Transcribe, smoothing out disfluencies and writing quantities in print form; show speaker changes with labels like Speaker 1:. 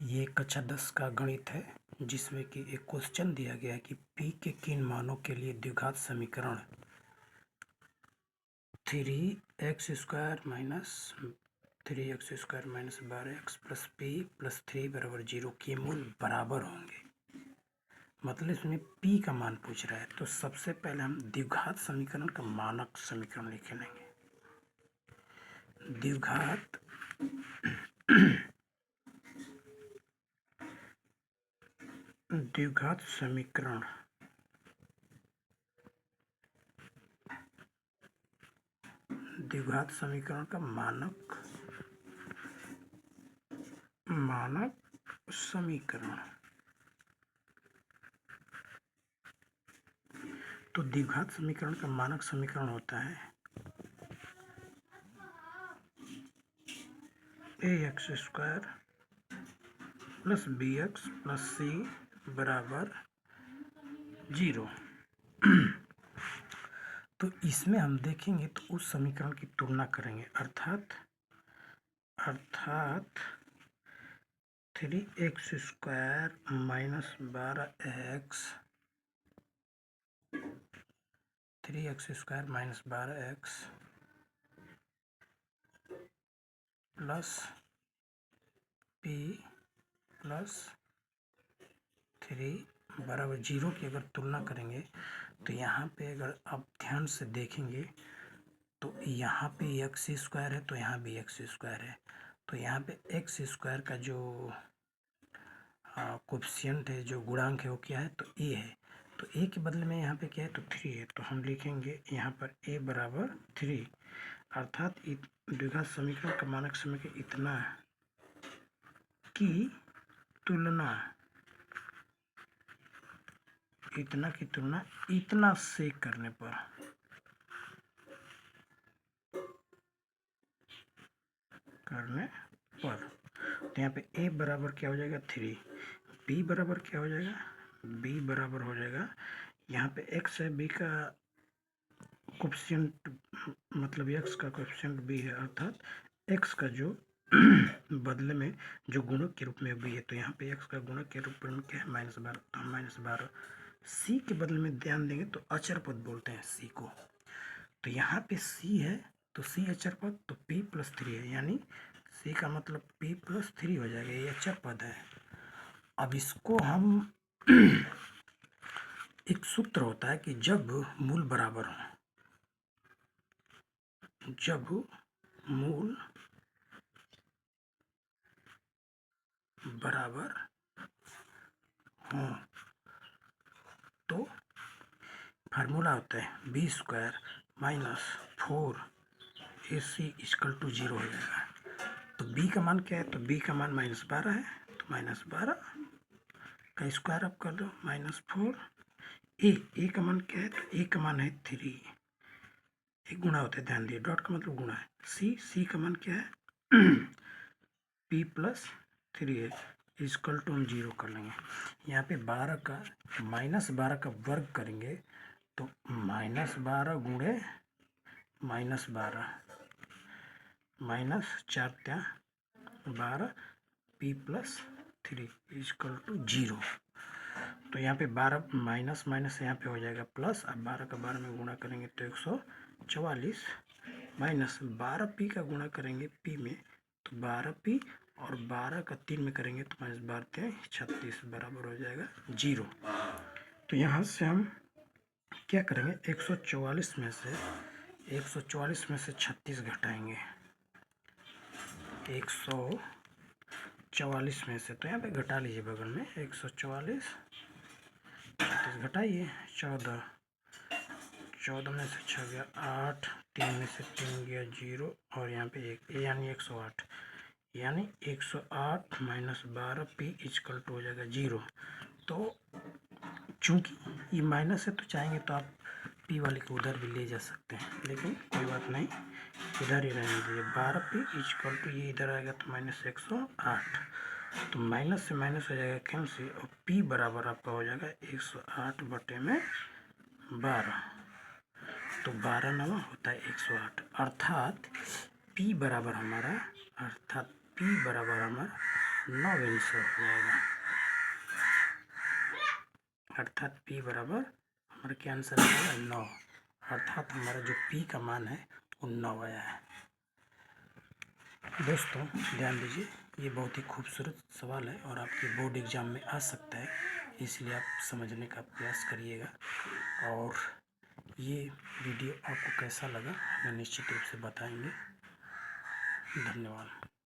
Speaker 1: ये कक्षा 10 का गणित है जिसमें कि एक क्वेश्चन दिया गया है कि p के किन मानों के लिए द्विघात समीकरण 3x² minus 3x² minus 12x plus p plus 3 बराबर 0 के मूल बराबर होंगे। मतलब इसमें p का मान पूछ रहा है, तो सबसे पहले हम द्विघात समीकरण का मानक समीकरण लिख लेंगे। द्विघात समीकरण द्विघात समीकरण का मानक समीकरण। तो द्विघात समीकरण का मानक समीकरण होता है ax² plus bx plus c बराबर 0। तो इसमें हम देखेंगे तो उस समीकरण की तुलना करेंगे, अर्थात 3x² minus 12x 3x² minus 12x plus p plus 3 बराबर 0 की अगर तुलना करेंगे तो यहाँ पे अगर आप ध्यान से देखेंगे तो यहाँ पे x² है तो यहाँ भी x² है, तो यहाँ पे x² का जो कोएफिशिएंट है, जो गुणांक है, वो क्या है तो a है। तो a के बदले में यहाँ पे क्या है तो 3 है, तो हम लिखेंगे यहाँ पर a बराबर 3। अर्थात द्विघात समीकरण का मानक समीकरण इतना की तुलना इतना से करने पर तो यहाँ पे a बराबर क्या हो जाएगा 3, b बराबर क्या हो जाएगा b बराबर हो जाएगा, यहाँ पे x है, b का कोएफिशिएंट मतलब x का कोएफिशिएंट b है, अर्थात x का जो बदले में जो गुणक के रूप में b है, तो यहाँ पे x का गुणक के रूप में क्या है -12, तो हम -12 c के बदले में ध्यान देंगे तो अचर पद बोलते हैं c को। तो यहाँ पे c है तो c अचर पद, तो p प्लस 3 है, यानी c का मतलब p प्लस 3 हो जाएगा, ये अचर पद है। अब इसको हम एक सूत्र होता है कि जब मूल बराबर हो, जब मूल बराबर हो तो फार्मूला होता है b² minus 4ac equal to 0 हो जाएगा। तो b का मान क्या है तो b का मान -12 है, तो -12 का स्क्वायर आप कर दो -4। a का मान क्या है तो a का मान है 3, एक गुणा होता है, ध्यान दिए, डॉट का मतलब गुणा है। c का मान क्या है p प्लस 3 है, इक्वल टू हम 0 कर लेंगे। यहाँ पे 12 का -12 का वर्ग करेंगे तो -12 गुणे -12 -4 12 p प्लस 3 इक्वल टू 0। तो यहाँ पे 12 माइनस माइनस यहाँ पे हो जाएगा प्लस, अब 12 का 12 में गुणा करेंगे तो 144 माइनस 12p का गुणा करेंगे p में तो 12p और 12 का 3 में करेंगे तो -12 36 बराबर हो जाएगा 0। तो यहाँ से हम क्या करेंगे 144 में से 36 घटाएंगे 144 में से, तो यहाँ पे घटा लीजिए बगल में 144 36 घटाइए 14 में से 6 गया 8, 3 में से 3 गया 0 और यहाँ पे 1 यानी 108, यानी 108 माइनस 12p इक्वल टू हो जाएगा 0। तो चूंकि ये माइनस है तो चाहेंगे तो आप p वाले को उधर भी ले जा सकते हैं, लेकिन कोई बात नहीं, इधर ही रहने दीजिए। 12p इक्वल टू ये इधर आएगा तो -108, तो माइनस से माइनस हो जाएगा कैंसिल और p बराबर आपका हो जाएगा 108 बटे में 12, तो 12 नवा होता है 108। अर्थात p बराबर हमारा 9 आंसर हो जाएगा। अर्थात P बराबर हमारा क्या आंसर आएगा 9, अर्थात हमारा जो P का मान है वो 9 आया है। दोस्तों ध्यान दीजिए, ये बहुत ही खूबसूरत सवाल है और आपके बोर्ड एग्ज़ाम में आ सकता है, इसलिए आप समझने का प्रयास करिएगा। और ये वीडियो आपको कैसा लगा हमें निश्चित रूप से बताएंगे। धन्यवाद।